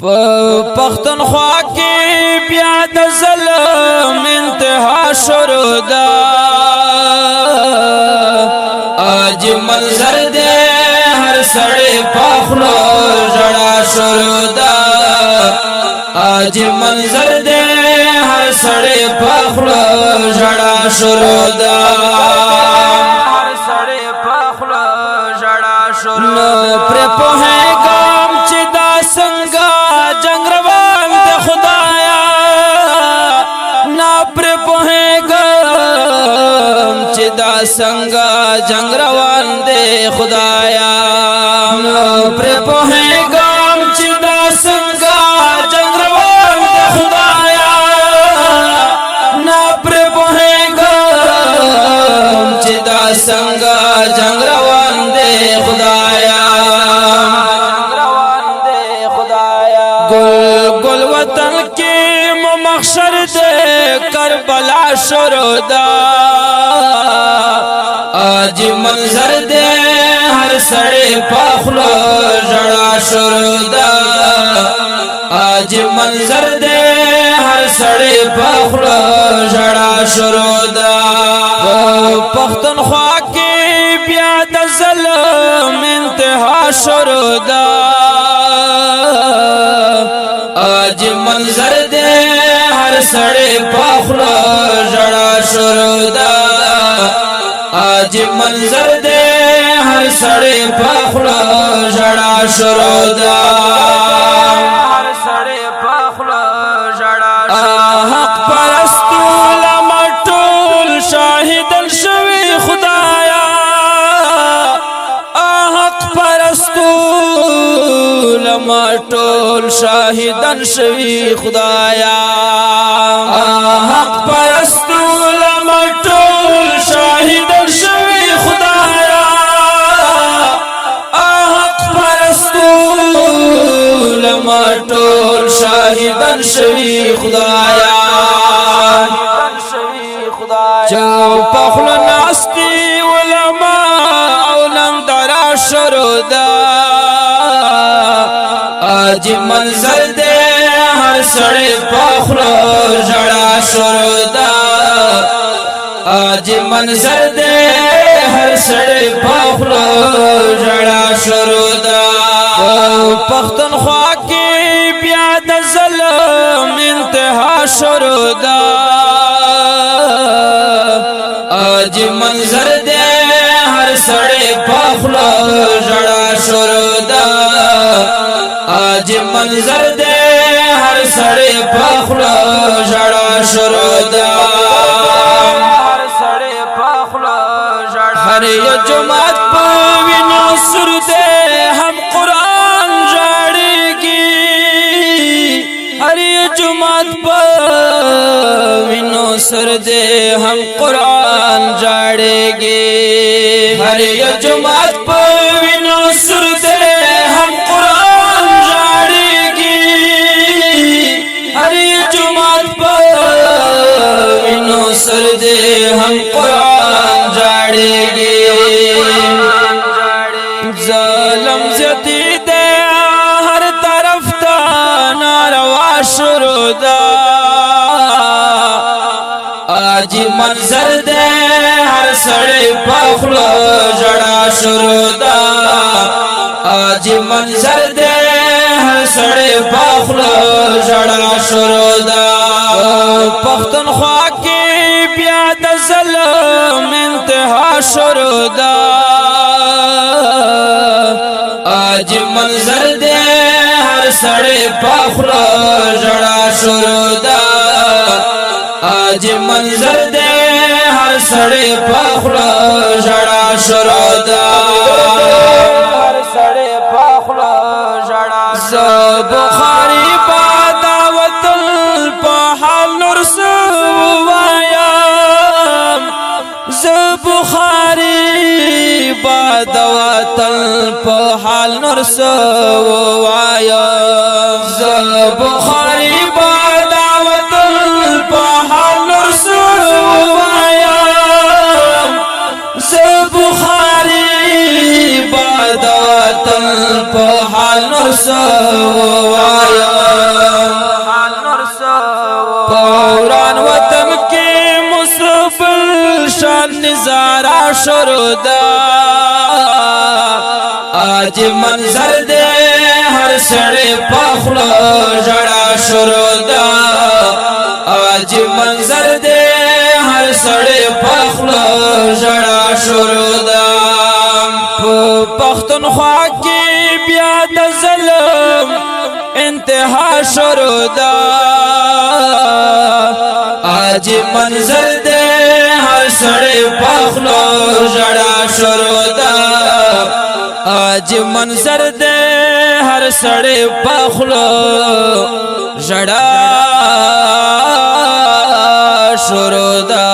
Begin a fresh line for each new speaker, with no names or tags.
پختونخوا کې بیا د ظلم انتها شروع ده اج منظر دې هر سړی په خوله ژړا شروع ده اج منظر دې هر سړی په خوله ژړا شروع ده هر سړی په خوله ژړا شروع ده پر په ګام چې دا څنګه جنگ روان دے خدایا نا پر پوهیږم چې دا څنګه جنگ روان دے خدایا نا پر پوهیږم چې دا څنګه جنگ روان دے خدایا نا پر پوهیږم چې دا څنګه جنگ روان دے خدایا گل گل وطن کی محشر دے کربلا شروع دا آج منظر دے ہر سڑے پاخلو جڑا شروع دا آج منظر دے ہر سڑے پاخلو جڑا شروع دا پختونخوا کی بیا د ظلم انتہا شروع دا آج منظر دے ہر سڑے پاخلو جڑا شروع دا آج منظر دے ہر سڑے پاخلو جڑا شروع دا ہر سڑے پاخلو جڑا حق پرستو لمټول شاهدن شوی خدایا حق پرستو لمټول شاهدن شوی خدایا حق پرستو لمټول شاهدن شوی خدایا حق پرستو لمټول شاهدن شوی خدایا چاو پخل ناستی علماء علم درا شروع دا آج منظر دے ہر سڑے پاخلو جڑا شروع دا آج منظر دے ہر سڑے پاخلو جڑا شروع دا پختونخوا کی بیا د ظلم انتہا شروع دا آج منظر دے ہر سڑے پاخلو جڑا شروع دا آج منظر دے ہر سڑے پاخلو جڑا شروع دا ہر سڑے پاخلو جڑا ہر یو جماعت پہ وینو سر دے ہم قرآن جاڑے گی ہر یو جماعت پہ وینو سر دے ہم قرآن جاڑے گی ہر یو جماعت پہ وینو سر دے ہم قرآن سر دے ہم قرآن جاڑے گے ظلم زیادی دے ہر طرف تا ناروا شروع دا آج منظر دے ہر سڑے پاخلو جڑا شروع دا آج منظر دے ہر سڑے پاخلو جڑا شروع دا پختونخوا کی بیا د ظلم انتہا شروع دا آج منظر دے ہر سڑے پاخلو جڑا شروع دا آج منظر دے ہر سڑے پاخلو جڑا شروع دا ہر سڑے پاخلو جڑا بخاری بادا وطن پا حال نرسو بخاری باد وطن پا حال نرسو وایا بخاری باد وطن پا حال نرسو وایا بخاری باد وطن پا حال نرسو وایا شروع دا آج منظر دے ہر سڑے پخلو جڑا شروع دا آج منظر دے ہر سڑے پخلو جڑا شروع دا پختونخوا کی بیا د ظلم انتہا شروع دا آج منظر دے ہر سڑے پخلو جڑا شروع دا آج منظر دے ہر سڑے پخلو جڑا شروع دا